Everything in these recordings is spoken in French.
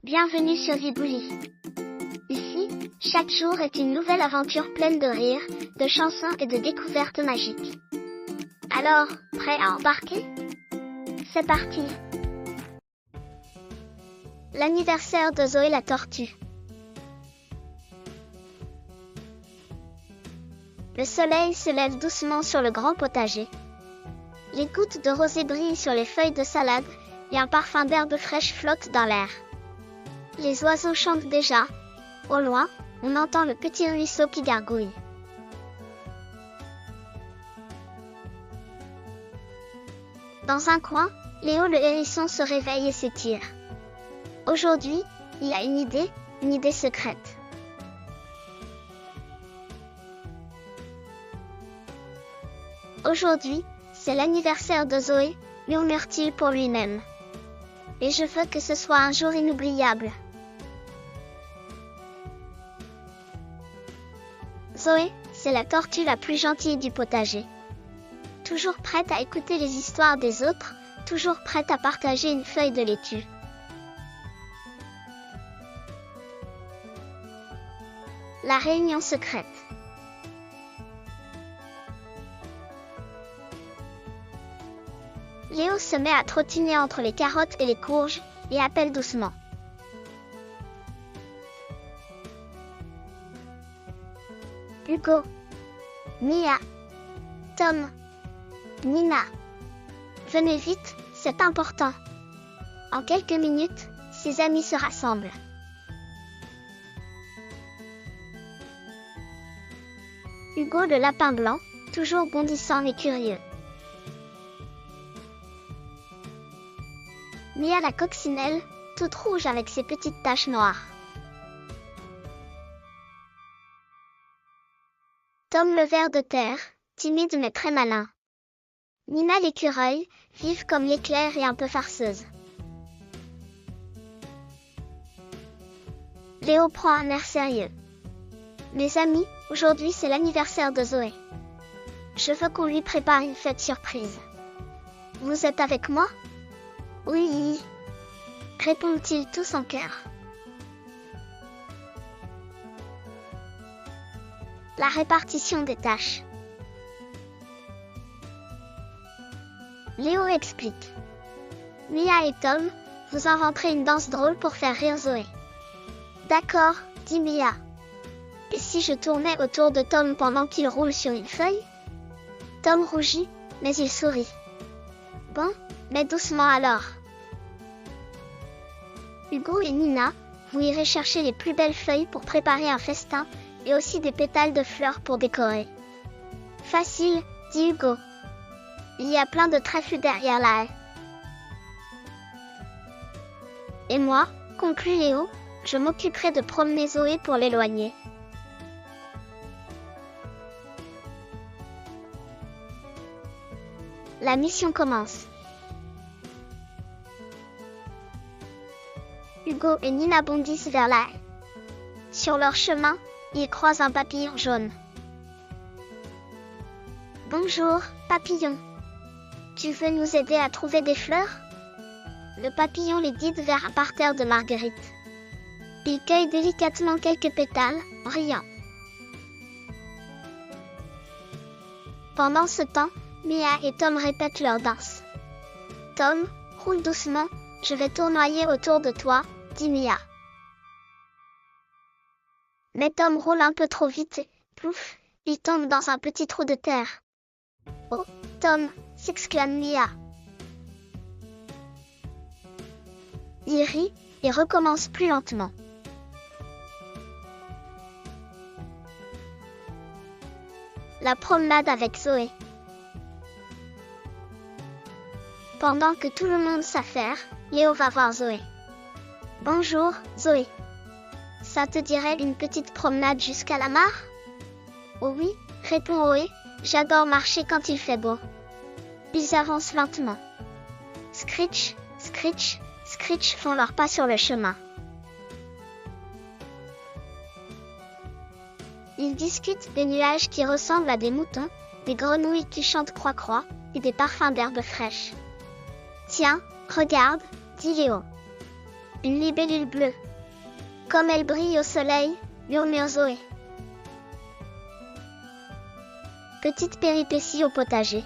Bienvenue sur Zibouli. Ici, chaque jour est une nouvelle aventure pleine de rires, de chansons et de découvertes magiques. Alors, prêt à embarquer? C'est parti! L'anniversaire de Zoé la tortue. Le soleil se lève doucement sur le grand potager. Les gouttes de rosée brillent sur les feuilles de salade, et un parfum d'herbe fraîche flotte dans l'air. Les oiseaux chantent déjà. Au loin, on entend le petit ruisseau qui gargouille. Dans un coin, Léo le hérisson se réveille et s'étire. Aujourd'hui, il a une idée secrète. Aujourd'hui, c'est l'anniversaire de Zoé, murmure-t-il pour lui-même. Et je veux que ce soit un jour inoubliable. Zoé, c'est la tortue la plus gentille du potager. Toujours prête à écouter les histoires des autres, toujours prête à partager une feuille de laitue. La réunion secrète. Léo se met à trottiner entre les carottes et les courges, et appelle doucement. Hugo, Mia, Tom, Nina. Venez vite, c'est important. En quelques minutes, ses amis se rassemblent. Hugo le lapin blanc, toujours bondissant et curieux. Mia la coccinelle, toute rouge avec ses petites taches noires. Tom le ver de terre, timide mais très malin. Nina l'écureuil, vive comme l'éclair et un peu farceuse. Léo prend un air sérieux. Mes amis, aujourd'hui c'est l'anniversaire de Zoé. Je veux qu'on lui prépare une fête surprise. Vous êtes avec moi? Oui, répondent-ils tous en chœur. La répartition des tâches. Léo explique. Mia et Tom, vous inventerez une danse drôle pour faire rire Zoé. D'accord, dit Mia. Et si je tournais autour de Tom pendant qu'il roule sur une feuille? Tom rougit, mais il sourit. Bon, mais doucement alors. Hugo et Nina, vous irez chercher les plus belles feuilles pour préparer un festin, et aussi des pétales de fleurs pour décorer. Facile, dit Hugo. Il y a plein de trèfles derrière la haie. Et moi, conclut Léo, je m'occuperai de promener Zoé pour l'éloigner. La mission commence. Hugo et Nina bondissent vers la haie. Sur leur chemin, ils croisent un papillon jaune. Bonjour, papillon. Tu veux nous aider à trouver des fleurs? Le papillon les guide vers un parterre de marguerites. Il cueille délicatement quelques pétales, en riant. Pendant ce temps, Mia et Tom répètent leur danse. Tom, roule doucement, je vais tournoyer autour de toi, dit Mia. Mais Tom roule un peu trop vite et, plouf, il tombe dans un petit trou de terre. Oh, Tom, s'exclame Mia. Il rit et recommence plus lentement. La promenade avec Zoé. Pendant que tout le monde s'affaire, Léo va voir Zoé. Bonjour, Zoé. Ça te dirait une petite promenade jusqu'à la mare? Oh oui, répond Zoé, j'adore marcher quand il fait beau. Ils avancent lentement. Scritch, scritch, scritch font leurs pas sur le chemin. Ils discutent des nuages qui ressemblent à des moutons, des grenouilles qui chantent croix-croix, et des parfums d'herbes fraîches. Tiens, regarde, dit Léo. Une libellule bleue. Comme elle brille au soleil, murmure Zoé. Petite péripétie au potager.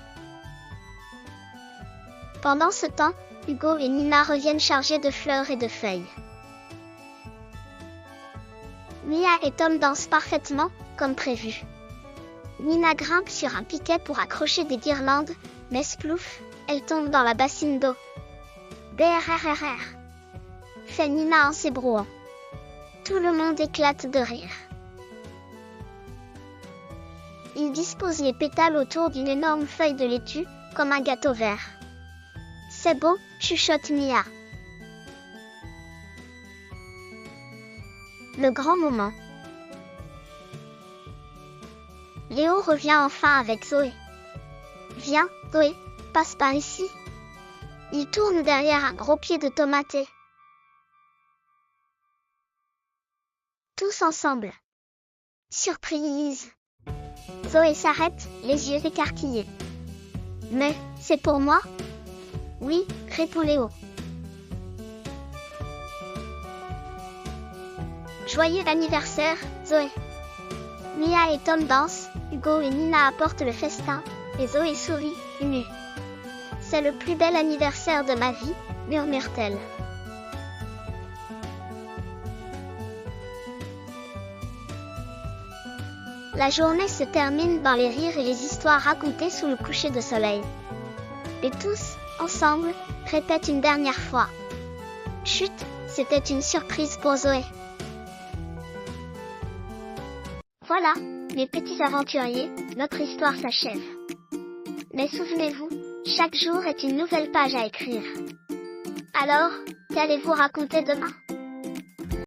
Pendant ce temps, Hugo et Nina reviennent chargés de fleurs et de feuilles. Mia et Tom dansent parfaitement, comme prévu. Nina grimpe sur un piquet pour accrocher des guirlandes, mais splouf, elle tombe dans la bassine d'eau. Brrrr, fait Nina en s'ébrouant. Tout le monde éclate de rire. Ils disposent les pétales autour d'une énorme feuille de laitue, comme un gâteau vert. C'est beau, chuchote Mia. Le grand moment. Léo revient enfin avec Zoé. Viens, Zoé, passe par ici. Il tourne derrière un gros pied de tomaté. Tous ensemble. Surprise! Zoé s'arrête, les yeux écarquillés. Mais, c'est pour moi? Oui, répond Léo. Joyeux anniversaire, Zoé. Mia et Tom dansent, Hugo et Nina apportent le festin, et Zoé sourit, émue. C'est le plus bel anniversaire de ma vie, murmure-t-elle. La journée se termine dans les rires et les histoires racontées sous le coucher de soleil. Et tous, ensemble, répètent une dernière fois. Chut, c'était une surprise pour Zoé. Voilà, mes petits aventuriers, notre histoire s'achève. Mais souvenez-vous, chaque jour est une nouvelle page à écrire. Alors, qu'allez-vous raconter demain ?